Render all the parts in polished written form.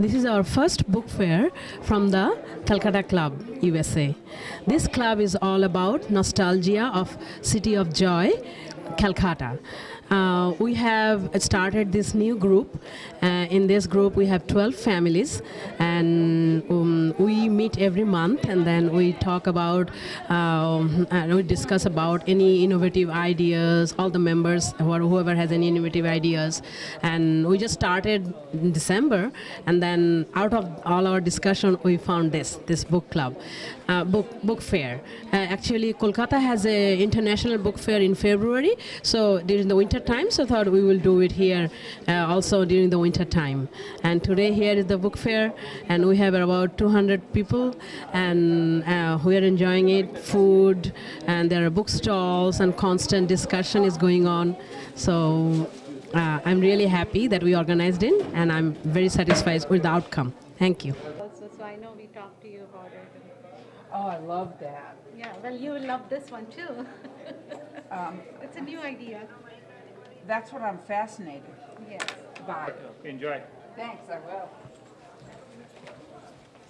This is our first book fair from the Calcutta Club, USA. This club is all about nostalgia of City of Joy, Calcutta. We have started this new group. In this group we have 12 families, and we meet every month, and then we talk about and we discuss about any innovative ideas, all the members, whoever has any innovative ideas. And we just started in December, and then out of all our discussion we found this book club, book fair. Actually Kolkata has a international book fair in February, so during the winter time, so thought we will do it here also during the winter time. And today here is the book fair, and we have about 200 people, and we are enjoying it, food, and there are book stalls, and constant discussion is going on. So I'm really happy that we organized it, and I'm very satisfied with the outcome. Thank you. So I know we talked to you about it. Oh, I love that. Yeah, well, you will love this one too. It's a new idea. That's what I'm fascinated Yes. by. Enjoy. Thanks, I will.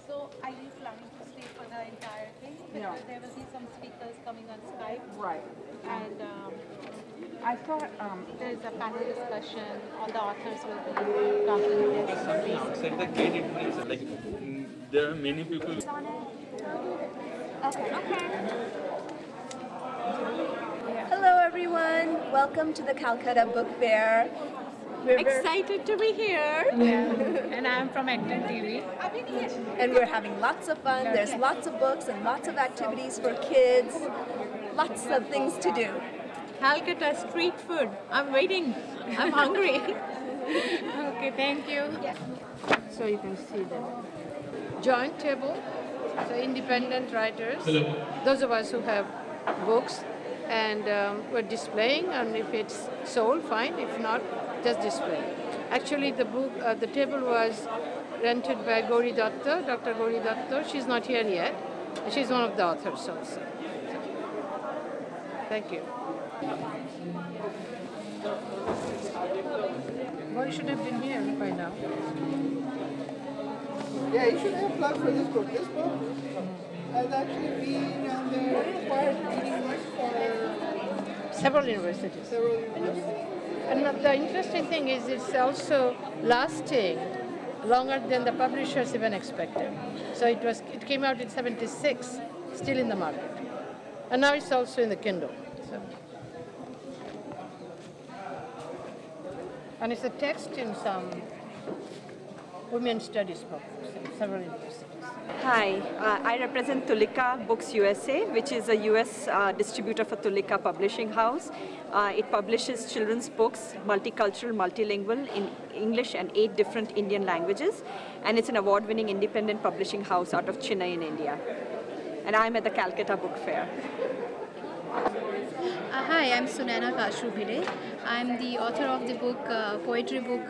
So are you planning to stay for the entire thing? No. Because there will be some speakers coming on Skype. Right. And I thought, there's a panel discussion. All the authors will be talking this. Something outside the gate, it means like there are many people. Hello everyone, welcome to the Calcutta Book Fair. We're Excited to be here. And I'm from ActonTV. and we're having lots of fun. There's lots of books and lots of activities for kids, lots of things to do. Calcutta street food. I'm waiting. I'm hungry. Okay, thank you. So you can see them. Joint table, so independent writers, those of us who have books, and we're displaying, and if it's sold, fine. If not, just display. Actually, the table was rented by Gauri Datta, Dr. Gauri Datta. She's not here yet. She's one of the authors also. Thank you. Well, you should have been here by now. Yeah, you should have applied for this book. This book has actually been on the required reading list for Several universities. several years. And the interesting thing is it's also lasting longer than the publishers even expected. So it came out in '76, still in the market. And now it's also in the Kindle. So. And it's a text in some women's studies books in several universities. Hi, I represent Tulika Books USA, which is a US distributor for Tulika Publishing House. It publishes children's books, multicultural, multilingual, in English and 8 different Indian languages. And it's an award-winning independent publishing house out of Chennai in India. And I'm at the Calcutta Book Fair. Hi, I'm Sunana Kashrubhide. I'm the author of the book, poetry book,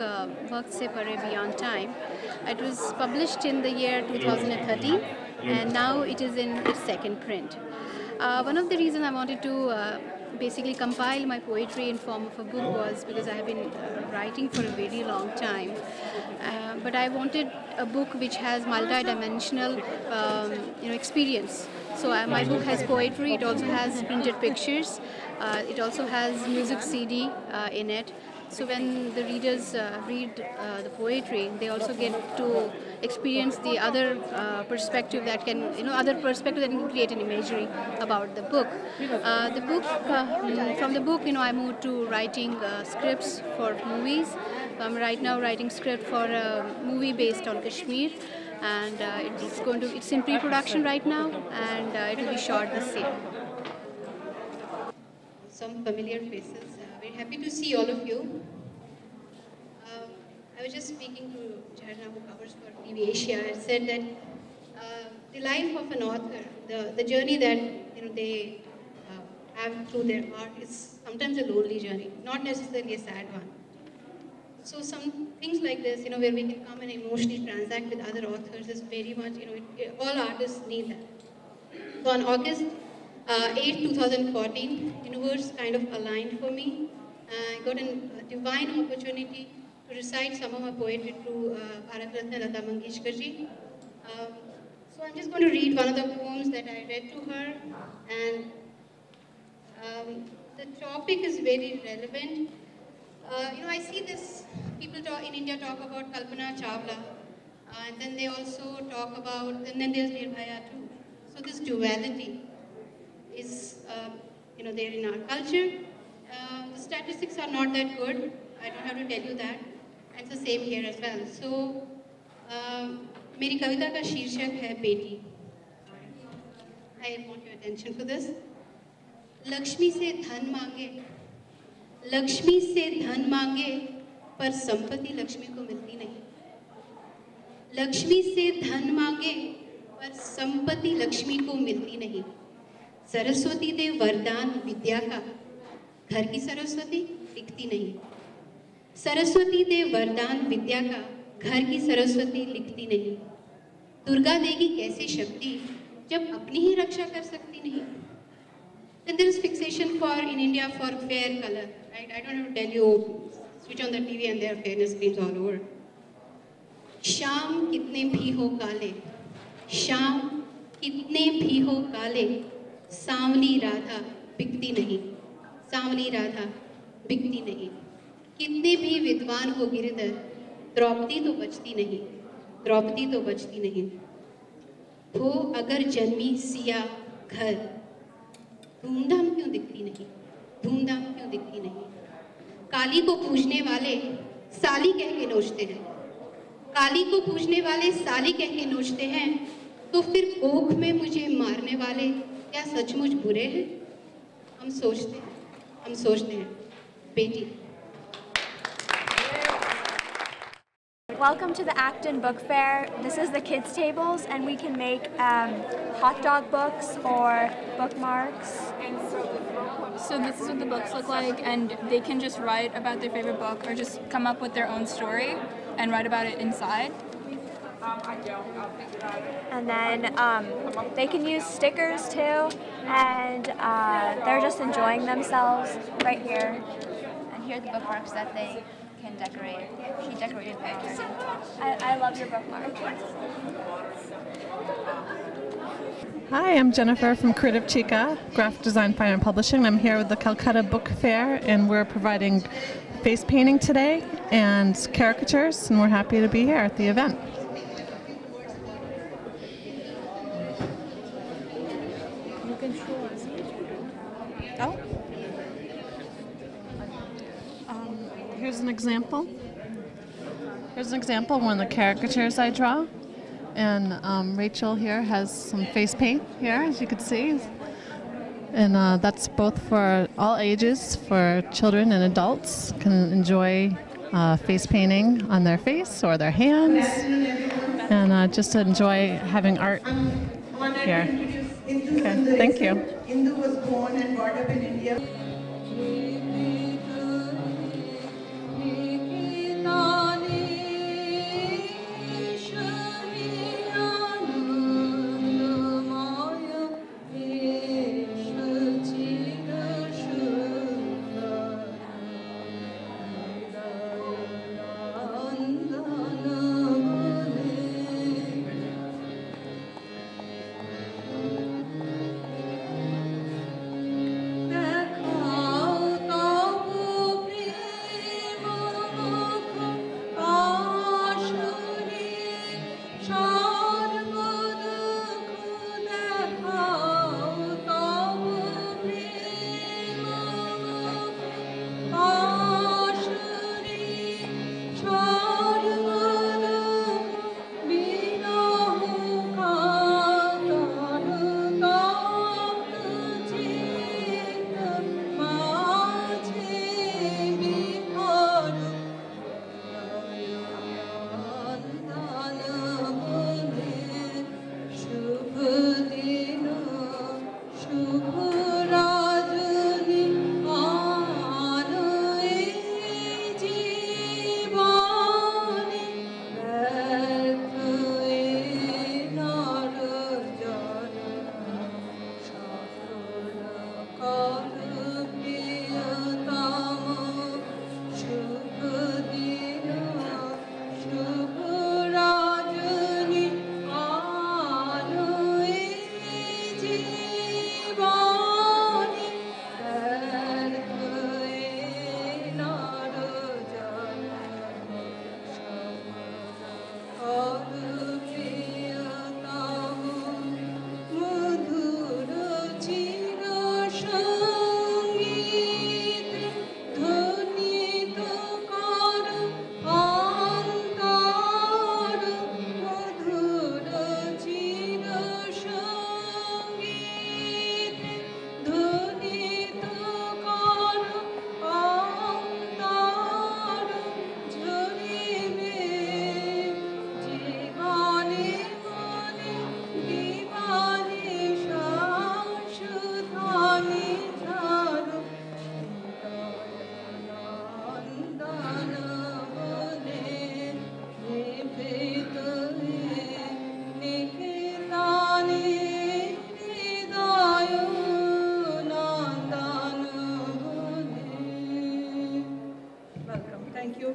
Vakt Se Pare Beyond Time. It was published in the year 2013, and now it is in its second print. One of the reasons I wanted to basically compile my poetry in form of a book was because I have been writing for a very long time. But I wanted a book which has multi-dimensional experience. So my book has poetry, it also has printed pictures, it also has music CD in it. So when the readers read the poetry, they also get to experience the other perspective that can, other perspective that can create an imagery about the book. From the book, I moved to writing scripts for movies. I'm right now writing script for a movie based on Kashmir, and it's in pre-production right now, and it will be shot this year. Some familiar faces. Very happy to see all of you. I was just speaking to Jharna, who covers for TV Asia. I said that the life of an author, the journey that they have through their art is sometimes a lonely journey, not necessarily a sad one. So some things like this, where we can come and emotionally transact with other authors is very much, all artists need that. So on August 8, 2014, universe kind of aligned for me. I got a divine opportunity to recite some of my poetry to Bharat Ratna Lata Mangeshkar ji. So I'm just going to read one of the poems that I read to her, and the topic is very relevant. I see this, people in India talk about Kalpana Chawla, and then they also talk about, and then there's Nirbhaya too. So this duality is, there in our culture. The statistics are not that good. I don't have to tell you that. And it's the same here as well. So, मेरी कविता का शीर्षक है बेटी. I want your attention for this. Lakshmi से धन मांगे, पर संपत्ति लक्ष्मी को मिलती नहीं. लक्ष्मी से धन मांगे, पर संपत्ति लक्ष्मी को मिलती नहीं. सरस्वती दे वरदान विद्या का, घर की सरस्वती लिखती नहीं. सरस्वती दे वरदान विद्या का, घर की सरस्वती लिखती नहीं. दुर्गा देगी कैसे शक्ति जब अपनी ही रक्षा कर सकती नहीं. Then there is fixation in India for fair color, right? I don't have to tell you, switch on the TV and there are fairness creams all over. शाम कितने भी हो काले, शाम कितने भी हो काले, सांवली राधा बिकती नहीं, सांवली राधा बिकती नहीं. कितने भी विद्वान हो गिरधर, द्रौपदी तो बचती नहीं, द्रौपदी तो बचती नहीं. हो अगर जन्मी सिया घर, धूमधाम क्यों दिखती नहीं, धूमधाम क्यों दिखती नहीं. काली को पूजने वाले साली कह के नोचते हैं, काली को पूजने वाले साली कह के नोचते हैं. तो फिर कोख में मुझे मारने वाले क्या सचमुच बुरे हैं. हम सोचते हैं बेटी. Welcome to the Acton Book Fair. This is the kids' tables, and we can make hot dog books or bookmarks. So this is what the books look like, and they can just write about their favorite book or just come up with their own story and write about it inside. And then they can use stickers too, and they're just enjoying themselves right here. And here are the bookmarks that they can decorate. She decorated those. I love your bookmark. Hi, I'm Jennifer from Creative Chica, Graphic Design, Fine Art Publishing. I'm here with the Calcutta Book Fair, and we're providing face painting today and caricatures, and we're happy to be here at the event. You can show us. Oh. Here's an example. Here's an example of one of the caricatures I draw. And Rachel here has some face paint here, as you can see. And that's both for all ages, for children and adults can enjoy face painting on their face or their hands. And just to enjoy having art here. Okay, thank you. Hindu was born and brought up in India. देखो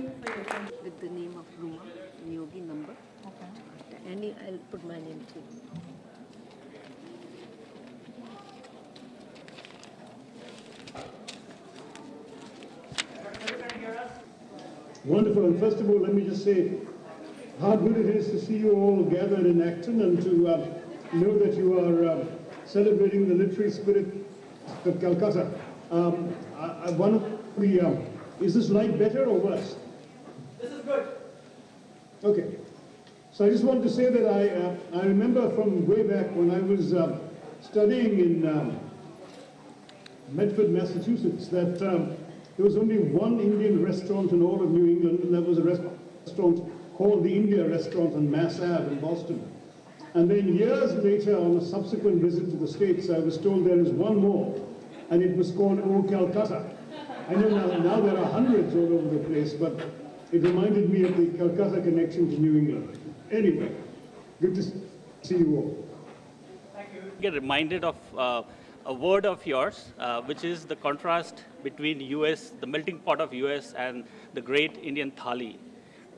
you for your time. With the name of Ruma, Yogi number. Okay. And I'll put my name too. Wonderful. And first of all, let me just say how good it is to see you all gathered in Acton and to know that you are celebrating the literary spirit of Calcutta. Is this light better or worse? This is good. Okay. So I just wanted to say that I remember from way back when I was studying in Medford, Massachusetts, that there was only one Indian restaurant in all of New England, and that was a restaurant called the India Restaurant on Mass Ave in Boston. And then years later, on a subsequent visit to the States, I was told there is one more, and it was called Old Calcutta. I know now there are hundreds all over the place, but it reminded me of the Calcutta connection to New England. Anyway, good to see you all. Thank you. Get reminded of a word of yours, which is the contrast between US, the melting pot of US, and the great Indian thali,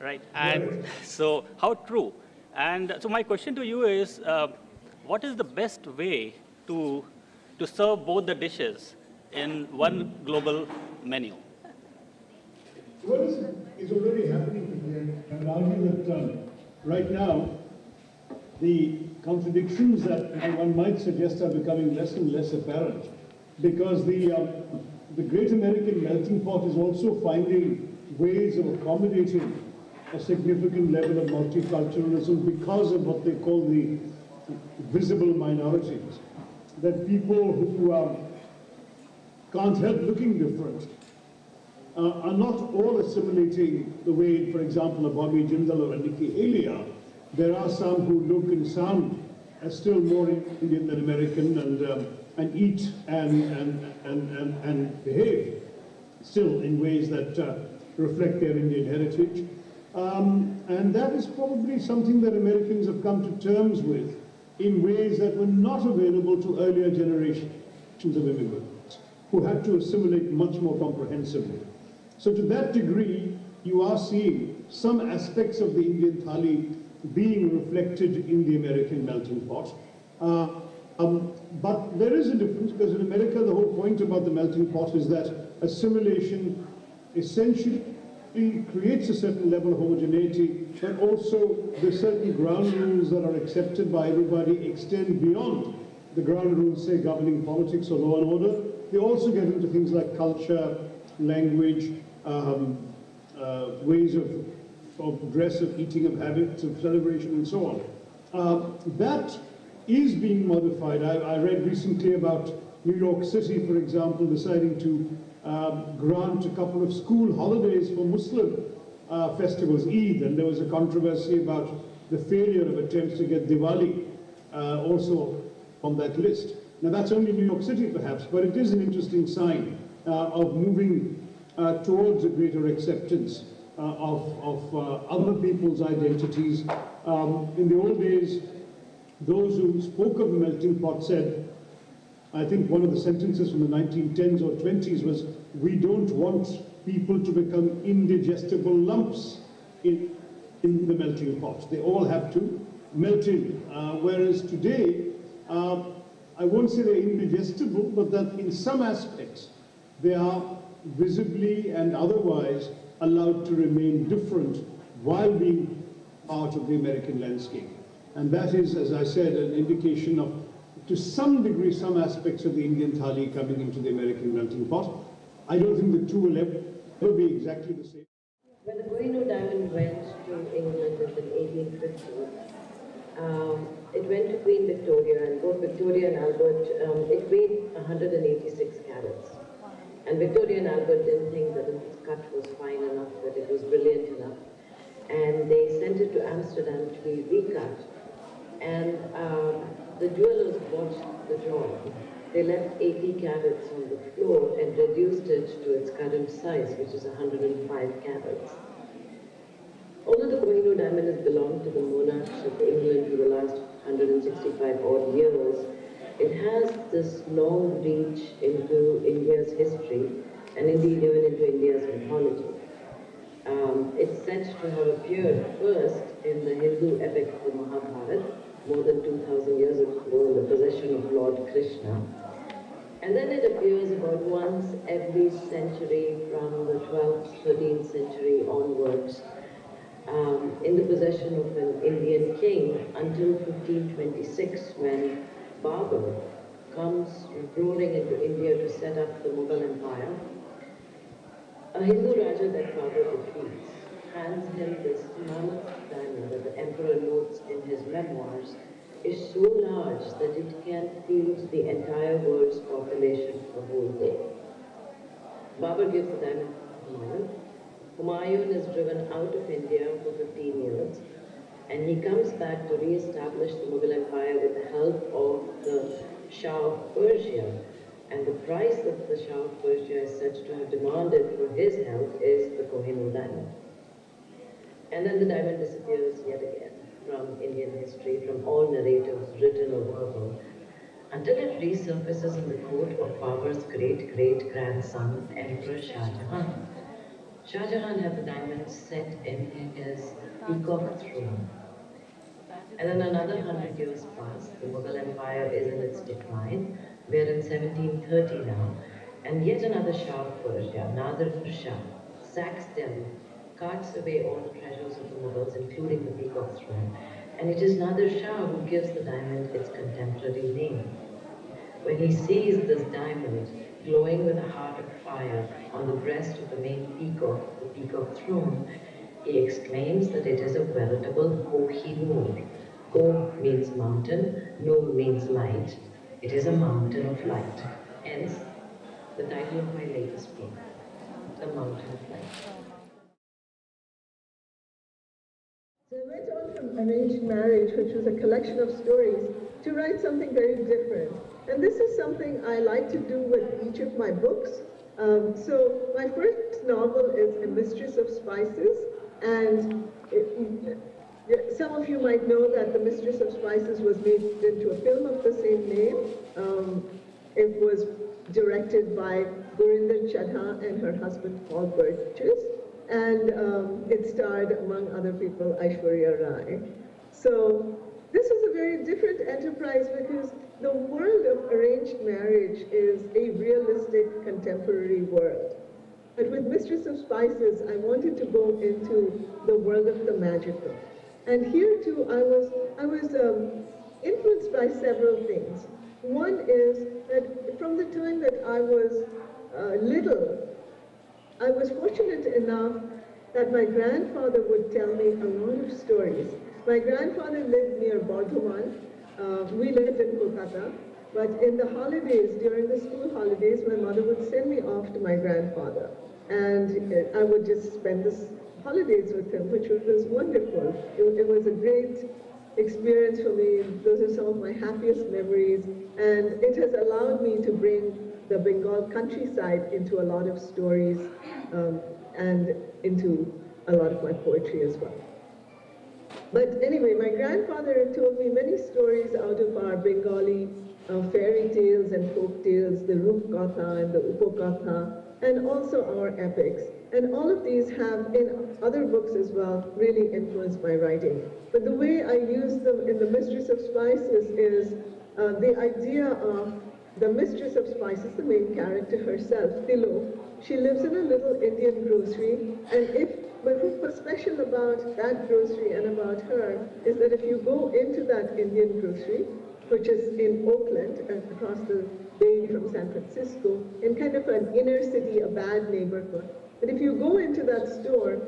right? And so, how true? And so my question to you is, what is the best way to serve both the dishes in one global menu? What is already happening today? I would argue that right now, the contradictions that one might suggest are becoming less and less apparent, because the great American melting pot is also finding ways of accommodating a significant level of multiculturalism because of what they call the visible minorities, that people who can't help looking different are not all assimilating the way, for example, a Bobby Jindal or a Nikki Haley are. There are some who look and sound as still more Indian than American, and eat and behave still in ways that reflect their Indian heritage. And that is probably something that Americans have come to terms with in ways that were not available to earlier generations of immigrants, who had to assimilate much more comprehensively. So to that degree, you are seeing some aspects of the Indian thali being reflected in the American melting pot. But there is a difference, because in America, the whole point about the melting pot is that assimilation essentially creates a certain level of homogeneity, but also the certain ground rules that are accepted by everybody extend beyond the ground rules, say, governing politics or law and order. They also get into things like culture, language, ways of dress, of eating, of habits, of celebration, and so on. That is being modified. I read recently about New York City, for example, deciding to grant a couple of school holidays for Muslim festivals, Eid, and there was a controversy about the failure of attempts to get Diwali also on that list. Now that's only New York City perhaps, but it is an interesting sign of moving towards a greater acceptance of other people's identities. In the old days, those who spoke of the melting pot said, I think one of the sentences from the 1910s or 20s was, we don't want people to become indigestible lumps in the melting pot. They all have to melt in. Whereas today, I won't say they're indigestible, but that in some aspects, they are visibly and otherwise allowed to remain different while being part of the American landscape. And that is, as I said, an indication of, to some degree, some aspects of the Indian thali coming into the American melting pot. I don't think the two will ever be exactly the same. When the Kohinoor diamond went to England in the 1850s, it went to Queen Victoria, and both Victoria and Albert, it weighed 186 carats. And Victoria and Albert didn't think that the cut was fine enough, that it was brilliant enough. And they sent it to Amsterdam to be recut. And the jewelers bought the job. They left 80 carats on the floor and reduced it to its current size, which is 105 carats. Although the Kohinoor diamond has belonged to the monarchs of England for the last 165 odd years, it has this long reach into India's history and indeed even into India's mythology. said to have appeared first in the Hindu epic of the Mahabharata, more than 2000 years ago in the possession of Lord Krishna. And then it appears about once every century from the 12th, 13th century onwards in the possession of an Indian king until 1526 when Babur comes roaring into India to set up the Mughal Empire. A Hindu Raja that Babur defeats hands him this mammoth diamond that the emperor notes in his memoirs is so large that it can feed the entire world's population for a whole day. Babur gives the diamond to Humayun. Humayun is driven out of India for 15 years, and he comes back to re-establish the Mughal Empire with the help of the Shah of Persia. And the price that the Shah of Persia is said to have demanded for his help is the Kohinoor diamond. And then the diamond disappears yet again from Indian history, from all narratives, written or verbal, until it resurfaces in the court of Babur's great-great-grandson, Emperor Shah Jahan. Shah Jahan had the diamond set in his peacock throne. And then another 100 years pass, the Mughal Empire is in its decline. We are in 1730 now, and yet another Shah of Persia, Nadir Shah, sacks Delhi, carts away all the treasures of the Mughals, including the peacock throne, and it is Nadir Shah who gives the diamond its contemporary name. When he sees this diamond glowing with a heart of fire on the breast of the main peacock, the peacock throne, he exclaims that it is a veritable Kohinoor. Ko means mountain, Noor means light. It is a mountain of light. Hence, the title of my latest book, The Mountain of Light. So I went on from Arranged Marriage, which was a collection of stories, to write something very different. And this is something I like to do with each of my books. So my first novel is A Mistress of Spices, and some of you might know that The Mistress of Spices was made into a film of the same name. It was directed by Gurinder Chadha and her husband Paul Burgess, and it starred, among other people, Aishwarya Rai. So this is a very different enterprise because the world of arranged marriage is a realistic contemporary world. But with Mistress of Spices, I wanted to go into the world of the magical. And here too, I was influenced by several things. One is that from the time that I was little, I was fortunate enough that my grandfather would tell me a lot of stories. My grandfather lived near Bardhaman. We lived in Calcutta. But in the holidays, during the school holidays, my mother would send me off to my grandfather. And I would just spend the holidays with him, which was wonderful. It was a great experience for me. Those are some of my happiest memories. And it has allowed me to bring the Bengal countryside into a lot of stories and into a lot of my poetry as well. But anyway, my grandfather told me many stories out of our Bengali fairy tales and folk tales, the Rupkatha and the Upokatha, and also our epics. And all of these have, in other books as well, really influenced my writing. But the way I use them in The Mistress of Spices is the idea of the Mistress of Spices, the main character herself, Tilo. She lives in a little Indian grocery, but what's special about that grocery and about her is that if you go into that Indian grocery, which is in Oakland, across the bay from San Francisco, in kind of an inner city, a bad neighborhood. But if you go into that store,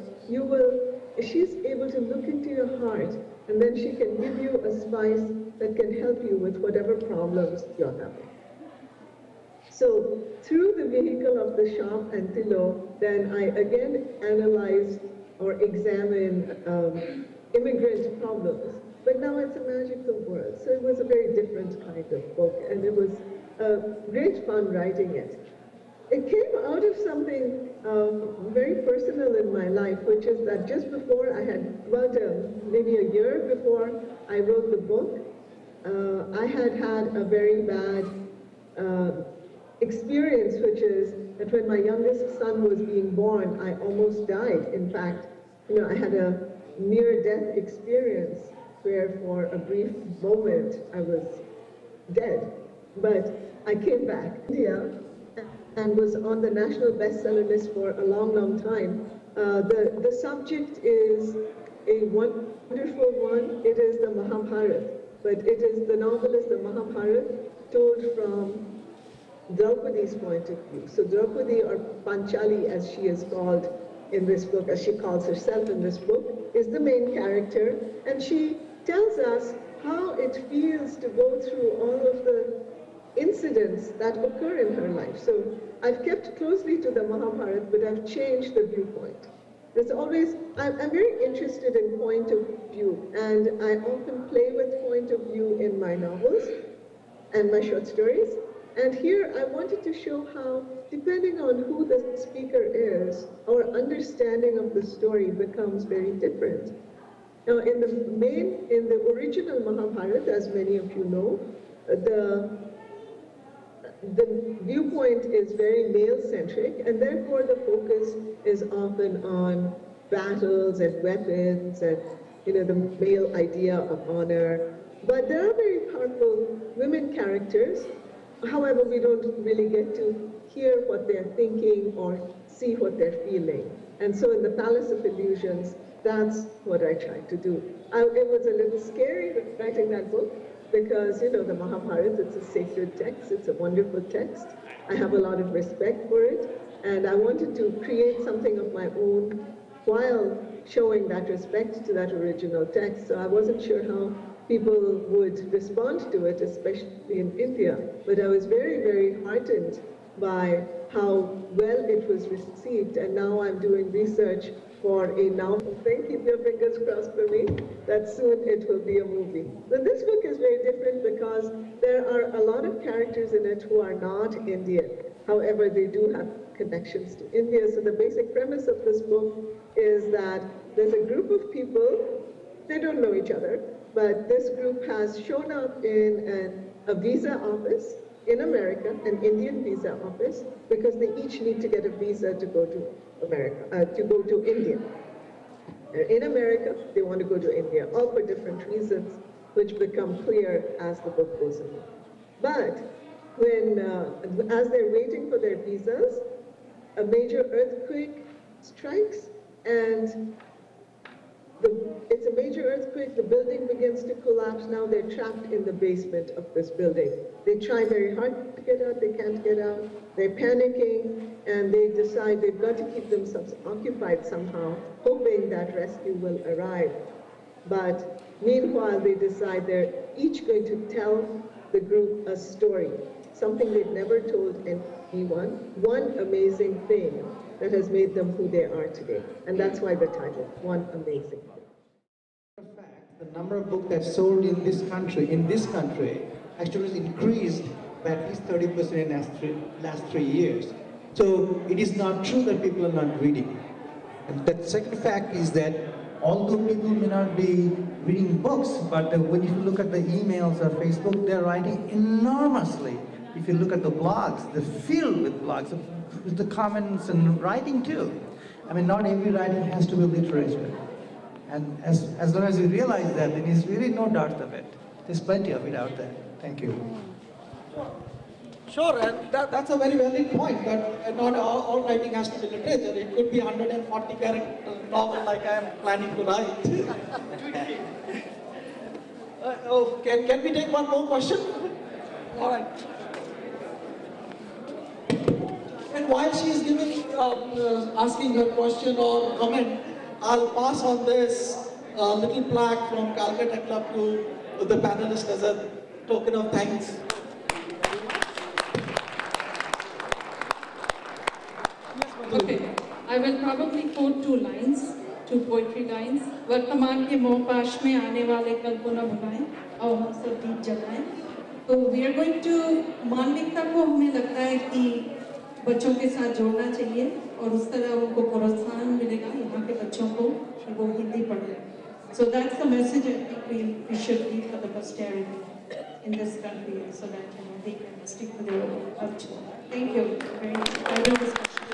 she's able to look into your heart, and then she can give you a spice that can help you with whatever problems you're having. So through the vehicle of the shop and Tilo, then I again analyze or examine immigrant problems. But now it's a magical world. So it was a very different kind of book, and it was great fun writing it. It came out of something very personal in my life, which is that just before I had, about maybe a year before I wrote the book, I had had a very bad experience, which is that when my youngest son was being born, I almost died. In fact, I had a near-death experience where for a brief moment I was dead. But I came back to India and was on the national bestseller list for a long, long time. The subject is a wonderful one. It is the Mahabharata, but the novel is the Mahabharata told from Draupadi's point of view. So Draupadi, or Panchali as she is called in this book, as she calls herself in this book, is the main character, and she tells us how it feels to go through all of the incidents that occur in her life. So I've kept closely to the Mahabharata, but I've changed the viewpoint. There's always, I'm very interested in point of view, and I often play with point of view in my novels and my short stories. And here I wanted to show how, depending on who the speaker is, our understanding of the story becomes very different. Now, in the original Mahabharata, as many of you know, the viewpoint is very male-centric, and therefore the focus is often on battles and weapons and the male idea of honor. But there are very powerful women characters. However, we don't really get to hear what they're thinking or see what they're feeling. And so in the Palace of Illusions, that's what I tried to do. It was a little scary writing that book because, the Mahabharata, it's a sacred text, it's a wonderful text. I have a lot of respect for it, and I wanted to create something of my own while showing that respect to that original text. So I wasn't sure how people would respond to it, especially in India. But I was very, very heartened by how well it was received. And now I'm doing research for a novel thing. Keep your fingers crossed for me that soon it will be a movie. But this book is very different because there are a lot of characters in it who are not Indian. However, they do have connections to India. So the basic premise of this book is that there's a group of people, they don't know each other, but this group has shown up in a visa office in America, an Indian visa office, because they each need to get a visa to go to to go to India. In America, they want to go to India, all for different reasons, which become clear as the book goes on. But as they're waiting for their visas, a major earthquake strikes, and it's a major earthquake, the building begins to collapse. Now they're trapped in the basement of this building. They try very hard to get out, they can't get out. They're panicking, and they decide they've got to keep themselves occupied somehow, hoping that rescue will arrive. But meanwhile, they decide they're each going to tell the group a story, something they've never told anyone, one amazing thing that has made them who they are today. And that's why the title, One Amazing Thing. In fact, the number of books that sold in this country, actually has increased by at least 30% in last 3 years. So it is not true that people are not reading. And the second fact is that although people may not be reading books, but when you look at the emails or Facebook, they're writing enormously. If you look at the blogs, they're filled with blogs, with the comments and writing too. I mean, not every writing has to be literature. And as long as you realize that, there is really no doubt of it. There's plenty of it out there. Thank you. Sure, and that's a very valid point, that not all writing has to be literature. It could be 140 character novel like I am planning to write. Can we take one more question? All right. And while she is asking her question or comment, I'll pass on this little plaque from Calcutta Club to the panelists as a token of thanks. Okay, I will probably quote two poetry lines. वर्तमान के मोह पाश में आने वाले कल को न भुलाएं और हम सब दीप जलाएं. So we are going to मानविकता को हमें लगता है कि बच्चों के साथ जोड़ना चाहिए और उस तरह उनको प्रोत्साहन मिलेगा यहाँ के बच्चों को कि वो हिंदी पढ़ें. So that's the message I think we should leave for the posterity in this country, so that they can stick to their culture. Thank you very much.